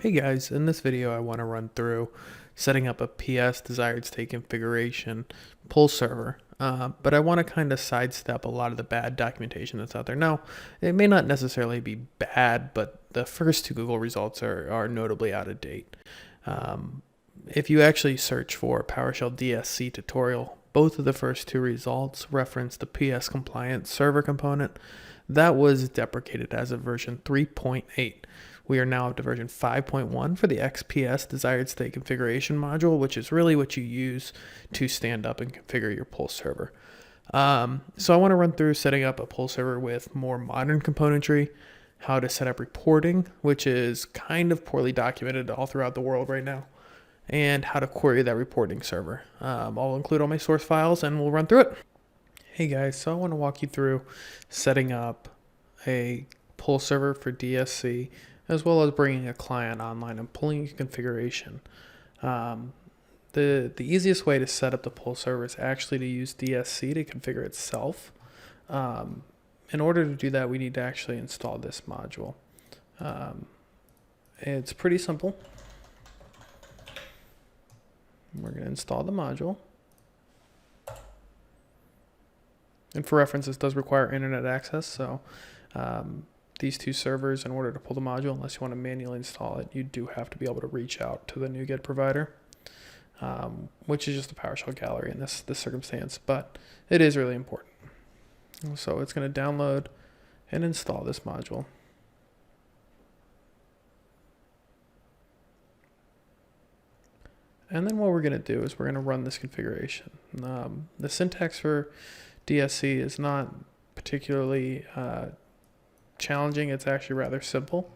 Hey guys, in this video I want to run through setting up a PS desired state configuration pull server, but I want to kind of sidestep a lot of the bad documentation that's out there. Now, it may not necessarily be bad, but the first two Google results are notably out of date. If you actually search for PowerShell DSC tutorial, both of the first two results reference the PS compliant server component. That was deprecated as of version 3.8. We are now up to version 5.1 for the XPS desired state configuration module, which is really what you use to stand up and configure your pull server. So I want to run through setting up a pull server with more modern componentry, how to set up reporting, which is kind of poorly documented all throughout the world right now, and how to query that reporting server. I'll include all my source files and we'll run through it. Hey guys, so I want to walk you through setting up a pull server for DSC, as well as bringing a client online and pulling a configuration. The easiest way to set up the pull server is actually to use DSC to configure itself. In order to do that, we need to actually install this module. It's pretty simple. We're going to install the module. And for reference, this does require internet access, so these two servers, in order to pull the module, unless you want to manually install it, you do have to be able to reach out to the NuGet provider, which is just a PowerShell gallery in this circumstance, but it is really important. So it's going to download and install this module. And then what we're going to do is we're going to run this configuration. The syntax for DSC is not particularly challenging. It's actually rather simple.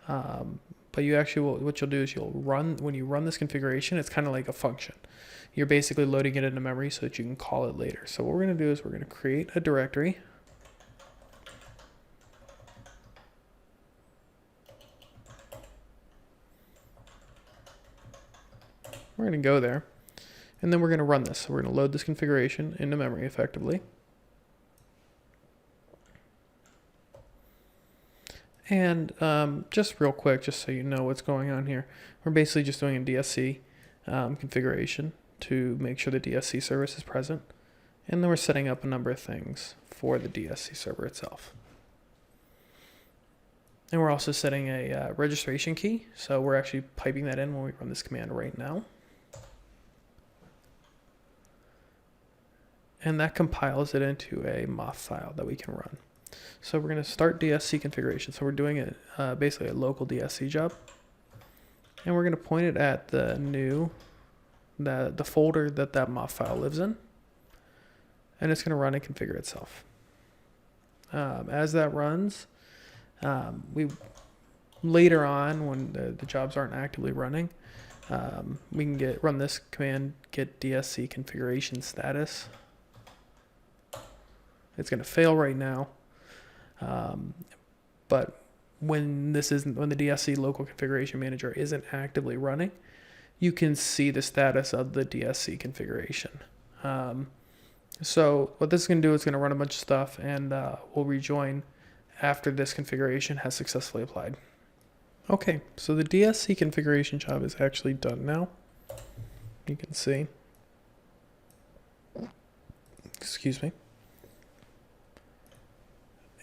But you actually what you'll do is when you run this configuration, it's kind of like a function. You're basically loading it into memory so that you can call it later. So what we're going to do is we're going to create a directory. We're going to go there, and then we're going to run this. So we're going to load this configuration into memory effectively. And just real quick, just so you know what's going on here, we're basically just doing a DSC configuration to make sure the DSC service is present. And then we're setting up a number of things for the DSC server itself. And we're also setting a registration key. So we're actually piping that in when we run this command right now. And that compiles it into a MOF file that we can run. So we're going to start DSC configuration. So we're doing it basically a local DSC job. And we're going to point it at the folder that MOF file lives in. And it's going to run and configure itself. As that runs, later on when the jobs aren't actively running, we can run this command, get DSC configuration status. It's going to fail right now. But when the DSC local configuration manager isn't actively running, you can see the status of the DSC configuration. So what this is going to do is going to run a bunch of stuff, and we'll rejoin after this configuration has successfully applied. Okay, so the DSC configuration job is actually done now. You can see. Excuse me.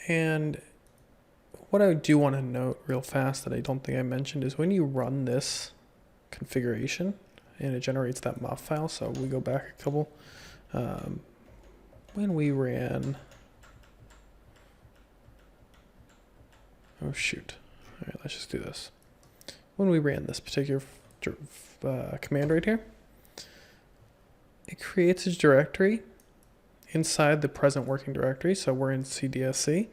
And what I do want to note real fast that I don't think I mentioned is when you run this configuration and it generates that MOF file. So we go back a couple. When we ran, oh shoot. All right, let's just do this. When we ran this particular command right here, it creates a directory inside the present working directory. So we're in CDSC.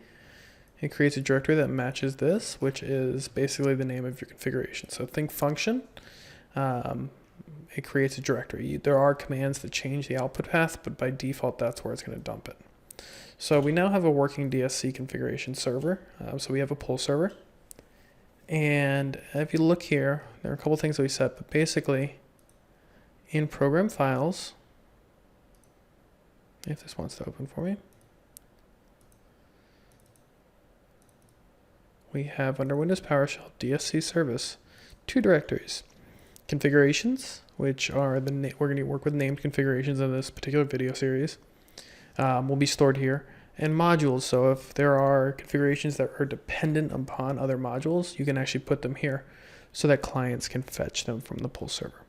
It creates a directory that matches this, which is basically the name of your configuration. So think function. It creates a directory. There are commands that change the output path, but by default, that's where it's going to dump it. So we now have a working DSC configuration server. So we have a pull server. And if you look here, there are a couple things that we set, but basically in program files, if this wants to open for me, we have under Windows PowerShell DSC service two directories: configurations, which are we're going to work with named configurations in this particular video series, will be stored here, and modules. So if there are configurations that are dependent upon other modules, you can actually put them here so that clients can fetch them from the pull server.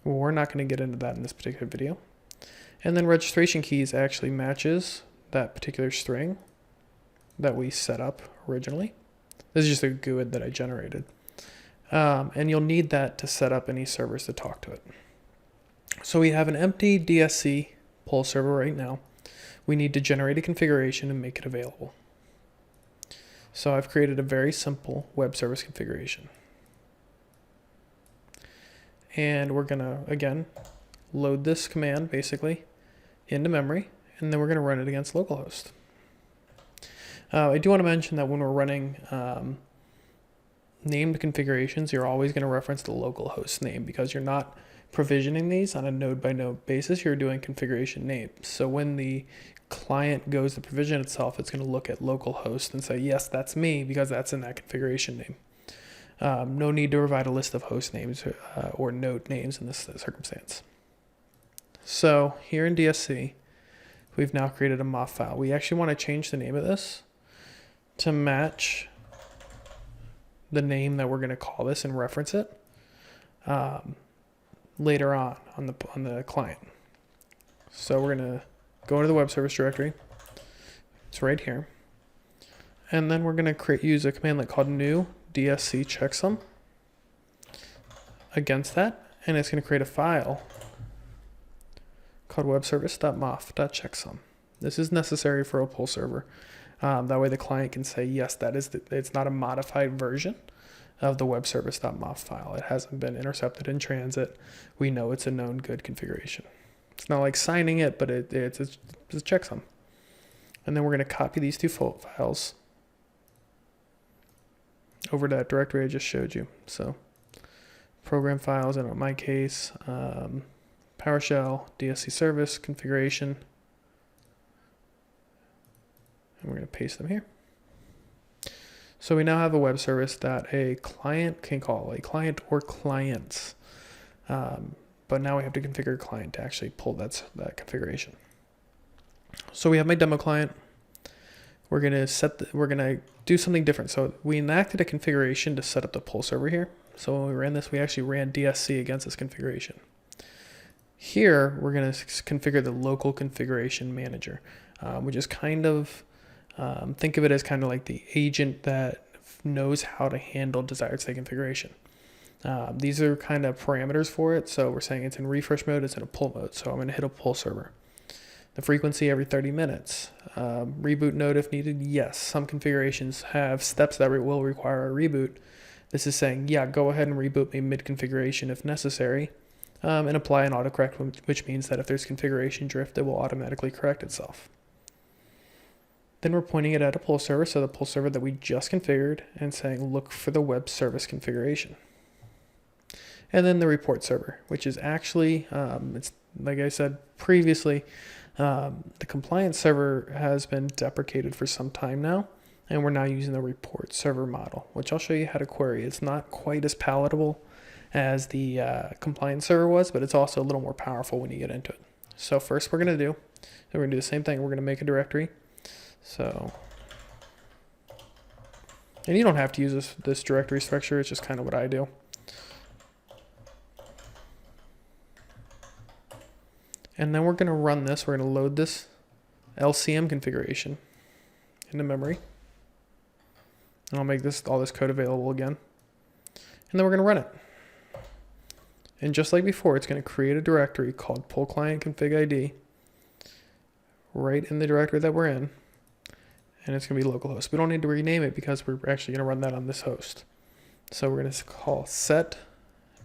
Well, we're not going to get into that in this particular video. And then registration keys actually matches that particular string that we set up originally. This is just a GUID that I generated. And you'll need that to set up any servers to talk to it. So we have an empty DSC pull server right now. We need to generate a configuration and make it available. So I've created a very simple web service configuration. And we're gonna, again, load this command basically into memory, and then we're gonna run it against localhost. I do want to mention that when we're running named configurations, you're always going to reference the localhost name because you're not provisioning these on a node-by-node basis. You're doing configuration names. So when the client goes to provision itself, it's going to look at localhost and say, yes, that's me, because that's in that configuration name. No need to provide a list of host names or node names in this circumstance. So here in DSC, we've now created a MOF file. We actually want to change the name of this to match the name that we're going to call this and reference it later on the client. So we're going to go into the web service directory. It's right here. And then we're going to use a command like called new DSC checksum against that, and it's going to create a file called webservice.mof.checksum. This is necessary for a pull server. That way the client can say, yes, it's not a modified version of the webservice.mof file. It hasn't been intercepted in transit. We know it's a known good configuration. It's not like signing it, but it's a checksum. And then we're going to copy these two files over to that directory I just showed you. So program files, and in my case, PowerShell DSC service configuration. And we're going to paste them here. So we now have a web service that a client can call, a client or clients. But now we have to configure a client to actually pull that configuration. So we have my demo client. We're going to do something different. So we enacted a configuration to set up the pull server here. So when we ran this, we actually ran DSC against this configuration. Here, we're going to configure the local configuration manager, which is kind of, think of it as kind of like the agent that knows how to handle desired state configuration. These are kind of parameters for it. So we're saying it's in refresh mode, it's in a pull mode. So I'm going to hit a pull server. The frequency every 30 minutes. Reboot node if needed, yes. Some configurations have steps that will require a reboot. This is saying, yeah, go ahead and reboot me mid-configuration if necessary. And apply an autocorrect, which means that if there's configuration drift, it will automatically correct itself. Then we're pointing it at a pull server, so the pull server that we just configured, and saying look for the web service configuration. And then the report server, which is actually, it's like I said previously, the compliance server has been deprecated for some time now, and we're now using the report server model, which I'll show you how to query. It's not quite as palatable as the compliance server was, but it's also a little more powerful when you get into it. So first we're going to do the same thing. We're going to make a directory. So, and you don't have to use this directory structure. It's just kind of what I do. And then we're going to run this. We're going to load this LCM configuration into memory. And I'll make all this code available again. And then we're going to run it. And just like before, it's going to create a directory called pull client config ID right in the directory that we're in. And it's going to be localhost. We don't need to rename it because we're actually going to run that on this host. So we're going to call set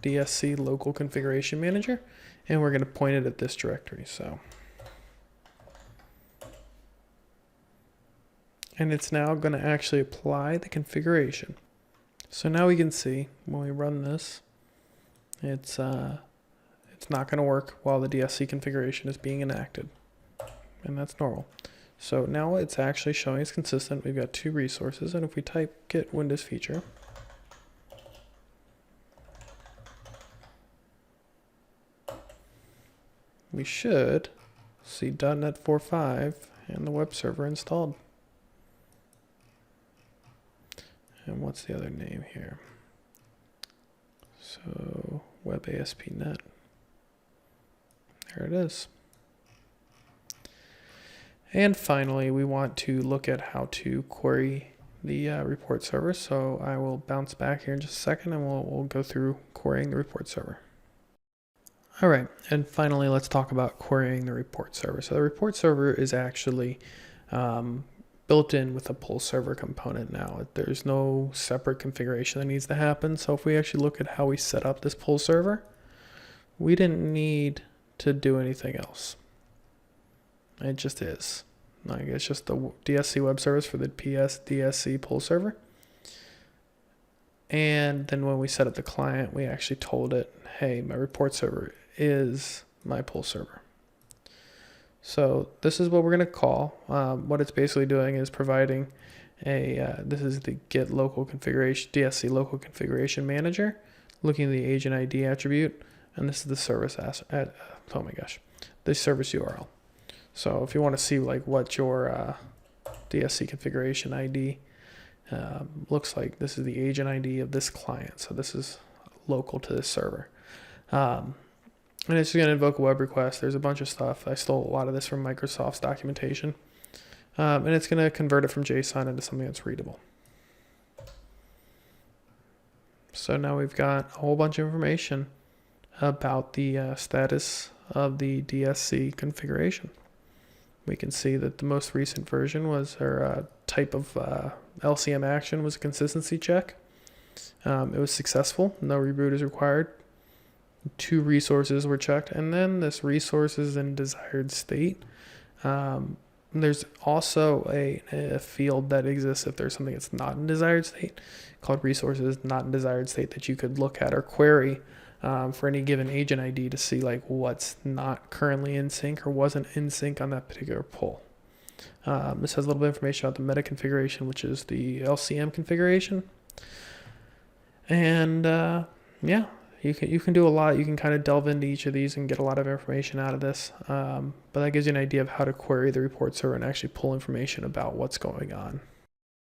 DSC local configuration manager, and we're going to point it at this directory. So, and it's now going to actually apply the configuration. So now we can see when we run this, it's not going to work while the DSC configuration is being enacted, and that's normal. So now it's actually showing it's consistent. We've got two resources, and if we type git Windows feature, we should see .NET 4.5 and the web server installed. And what's the other name here? So web ASP.NET. There it is. And finally, we want to look at how to query the report server. So I will bounce back here in just a second and we'll go through querying the report server. All right, and finally, let's talk about querying the report server. So the report server is actually built in with a pull server component now. There's no separate configuration that needs to happen. So if we actually look at how we set up this pull server, we didn't need to do anything else. It just is. Like, it's just the DSC web service for the xPSDesiredStateConfiguration Pull Server. And then when we set up the client, we actually told it, hey, my report server is my pull server. So this is what we're going to call. What it's basically doing is providing this is the get local configuration, DSC local configuration manager, looking at the agent ID attribute, and this is the service the service URL. So if you want to see like what your DSC configuration ID looks like, this is the agent ID of this client. So this is local to this server. And it's going to invoke a web request. There's a bunch of stuff. I stole a lot of this from Microsoft's documentation. And it's going to convert it from JSON into something that's readable. So now we've got a whole bunch of information about the status of the DSC configuration. We can see that the most recent version was, or type of LCM action was a consistency check. It was successful. No reboot is required. 2 resources were checked. And then this resources in desired state. There's also a field that exists if there's something that's not in desired state called resources not in desired state that you could look at or query for any given agent ID to see like what's not currently in sync or wasn't in sync on that particular pull. This has a little bit of information about the meta configuration, which is the LCM configuration. And yeah, you can do a lot. You can kind of delve into each of these and get a lot of information out of this. But that gives you an idea of how to query the report server and actually pull information about what's going on.